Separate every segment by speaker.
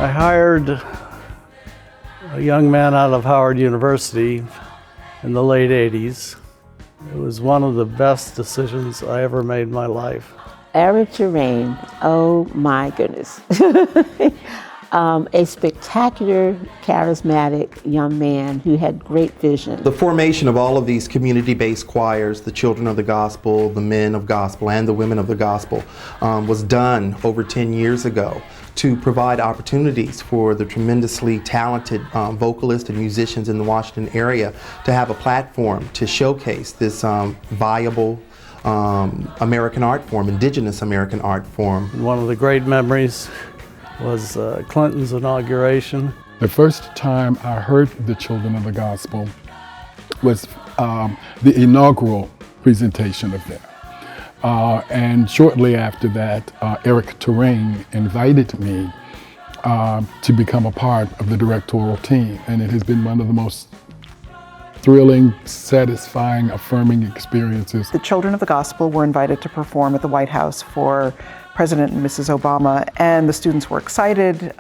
Speaker 1: I hired a young man out of Howard University in the late 80s. It was one of the best decisions I ever made in my life.
Speaker 2: Eric Terrain, oh my goodness. A spectacular, charismatic young man who had great vision.
Speaker 3: The formation of all of these community-based choirs, the Children of the Gospel, the Men of Gospel, and the Women of the Gospel, was done over 10 years ago to provide opportunities for the tremendously talented vocalists and musicians in the Washington area to have a platform to showcase this viable American art form, indigenous American art form.
Speaker 1: One of the great memories was Clinton's inauguration.
Speaker 4: The first time I heard the Children of the Gospel was the inaugural presentation of them. And shortly after that, Eric Terrain invited me to become a part of the directorial team. And it has been one of the most thrilling, satisfying, affirming experiences.
Speaker 5: The Children of the Gospel were invited to perform at the White House for President and Mrs. Obama, and the students were excited.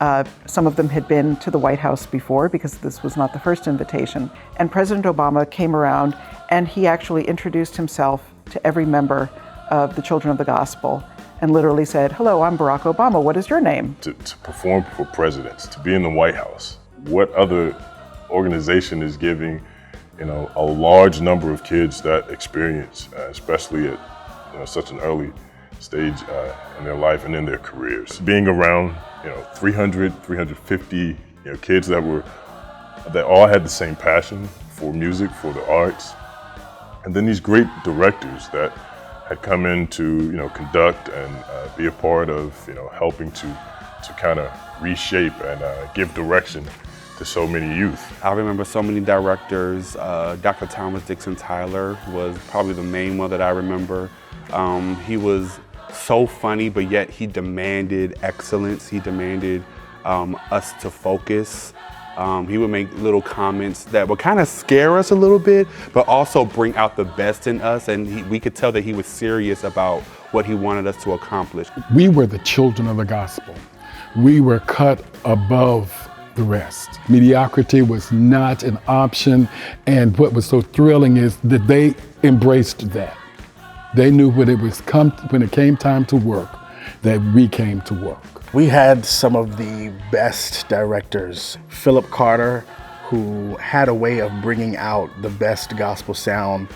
Speaker 5: Some of them had been to the White House before because this was not the first invitation. And President Obama came around and he actually introduced himself to every member of the Children of the Gospel and literally said, "Hello, I'm Barack Obama. What is your name?"
Speaker 6: To perform for presidents, to be in the White House, what other organization is giving a large number of kids that experience, especially at such an early stage in their life and in their careers. Being around 300, 350 kids that all had the same passion for music, for the arts, and then these great directors that had come in to conduct and be a part of helping to kind of reshape and give direction to so many youth.
Speaker 7: I remember so many directors. Dr. Thomas Dixon Tyler was probably the main one that I remember. He was so funny, but yet he demanded excellence. He demanded us to focus. He would make little comments that would kind of scare us a little bit, but also bring out the best in us. And we could tell that he was serious about what he wanted us to accomplish.
Speaker 4: We were the children of the gospel. We were cut above the rest. Mediocrity was not an option, and what was so thrilling is that they embraced that. They knew when it came time to work, that we came to work.
Speaker 8: We had some of the best directors. Philip Carter, who had a way of bringing out the best gospel sound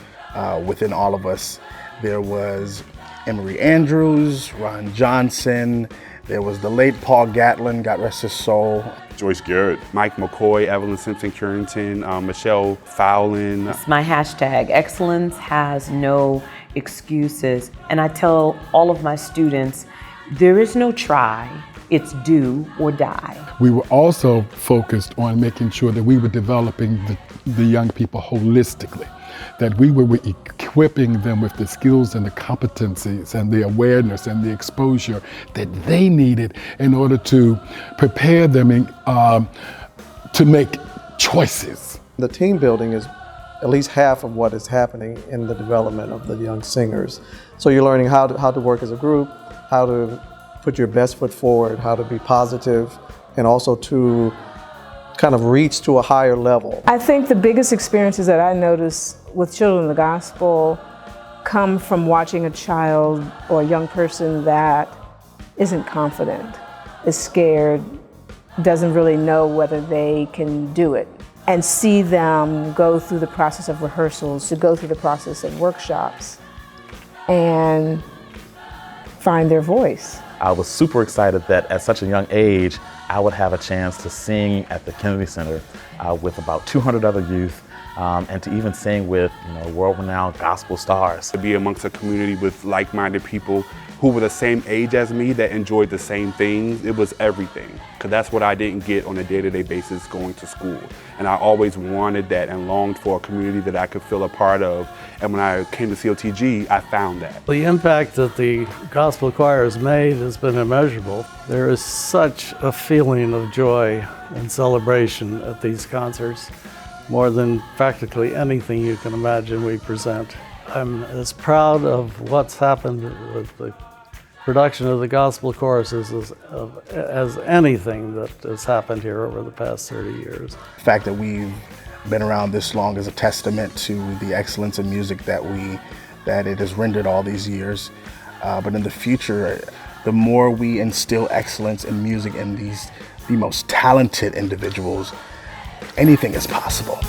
Speaker 8: within all of us. There was Emory Andrews, Ron Johnson. There was the late Paul Gatlin, God rest his soul.
Speaker 6: Joyce Garrett.
Speaker 7: Mike McCoy, Evelyn Simpson-Currington, Michelle Fowlin.
Speaker 9: It's my hashtag. Excellence has no excuses. And I tell all of my students, there is no try, it's do or die.
Speaker 4: We were also focused on making sure that we were developing the young people holistically, that we were equipping them with the skills and the competencies and the awareness and the exposure that they needed in order to prepare them to make choices.
Speaker 10: The team building is at least half of what is happening in the development of the young singers. So you're learning how to work as a group, how to put your best foot forward, how to be positive, and also to kind of reach to a higher level.
Speaker 11: I think the biggest experiences that I notice with Children of the Gospel come from watching a child or a young person that isn't confident, is scared, doesn't really know whether they can do it, and see them go through the process of rehearsals, to go through the process of workshops, and find their voice.
Speaker 12: I was super excited that at such a young age, I would have a chance to sing at the Kennedy Center with about 200 other youth, and to even sing with world-renowned gospel stars.
Speaker 7: To be amongst a community with like-minded people who were the same age as me, that enjoyed the same things, it was everything. Because that's what I didn't get on a day-to-day basis going to school. And I always wanted that and longed for a community that I could feel a part of. And when I came to COTG, I found that.
Speaker 1: The impact that the gospel choir has made has been immeasurable. There is such a feeling of joy and celebration at these concerts, more than practically anything you can imagine we present. I'm as proud of what's happened with the production of the gospel choruses as anything that has happened here over the past 30 years.
Speaker 8: The fact that we've been around this long is a testament to the excellence in music that it has rendered all these years. But in the future, the more we instill excellence in music in the most talented individuals, anything is possible.